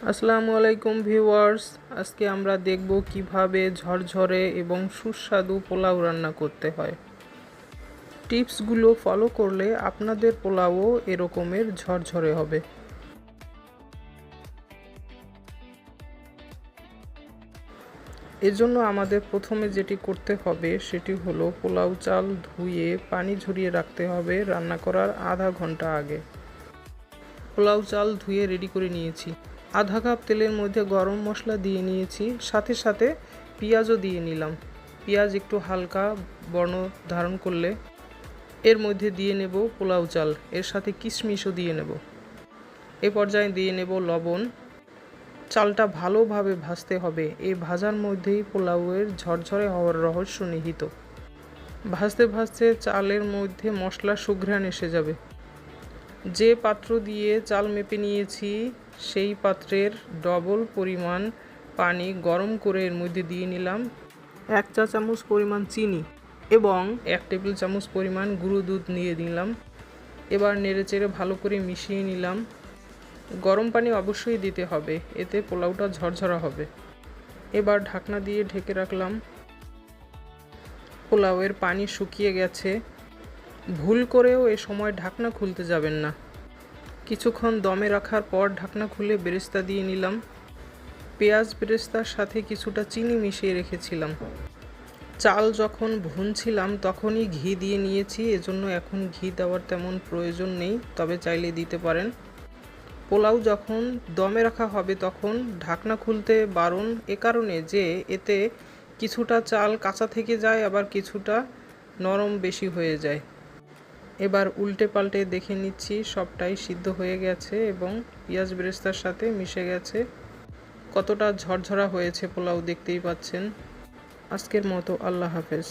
আসসালামু আলাইকুম ভিউয়ার্স, আজকে আমরা দেখব কিভাবে ঝরঝরে এবং সুস্বাদু পোলাও রান্না করতে হয়। টিপসগুলো ফলো করলে আপনাদের পোলাও এরকমের ঝরঝরে হবে। এজন্য আমাদের প্রথমে যেটি করতে হবে সেটি হলো পোলাও চাল ধুয়ে পানি ঝরিয়ে রাখতে হবে রান্না করার আধা ঘন্টা আগে। পোলাও চাল ধুয়ে রেডি করে নিয়েছি। আধা কাপ তেলের মধ্যে গরম মশলা দিয়ে নিয়েছি, সাথে সাথে পেঁয়াজও দিয়ে নিলাম। পেঁয়াজ একটু হালকা বর্ণ ধারণ করলে এর মধ্যে দিয়ে নেব পোলাও চাল, এর সাথে কিশমিশও দিয়ে নেব। এ পর্যায়ে দিয়ে নেব লবণ। চালটা ভালোভাবে ভাজতে হবে, এই ভাজার মধ্যেই পোলাওয়ের ঝরঝরে হওয়ার রহস্য নিহিত। ভাজতে ভাজতে চালের মধ্যে মশলার সুঘ্রাণ এসে যাবে। যে পাত্র দিয়ে চাল মেপে নিয়েছি সেই পাত্রের ডবল পরিমাণ পানি গরম করে এর মধ্যে দিয়ে নিলাম 1 চা চামচ পরিমাণ চিনি এবং 1 টেবিল চামচ পরিমাণ গুঁড়ো দুধ নিয়ে নিলাম। এবার নেড়েচেড়ে ভালো করে মিশিয়ে নিলাম। গরম পানি অবশ্যই দিতে হবে, এতে পোলাওটা ঝরঝরা হবে। এবার ঢাকনা দিয়ে ঢেকে রাখলাম। পোলাওয়ের পানি শুকিয়ে গেছে। ভুল করেও এ সময় ঢাকনা খুলতে যাবেন না। কিছুক্ষণ দমে রাখার পর ঢাকনা খুলে বেরেস্তা দিয়ে নিলাম। পেঁয়াজ বেরেস্তার সাথে কিছুটা চিনি মিশিয়ে রেখেছিলাম। চাল যখন ভুনছিলাম তখনই ঘি দিয়ে নিয়েছি, এজন্য এখন ঘি দেওয়ার তেমন প্রয়োজন নেই, তবে চাইলে দিতে পারেন। পোলাও যখন দমে রাখা হবে তখন ঢাকনা খুলতে বারণ, এ কারণে যে এতে কিছুটা চাল কাঁচা থেকে যায়, আবার কিছুটা নরম বেশি হয়ে যায়। এবার উল্টে পাল্টে দেখে নিচ্ছি সবটাই সিদ্ধ হয়ে গেছে এবং পেঁয়াজ বেরেস্তার সাথে মিশে গেছে। কতটা ঝরঝরা হয়েছে পোলাও দেখতেই পাচ্ছেন। আজকের মতো আল্লাহ হাফেজ।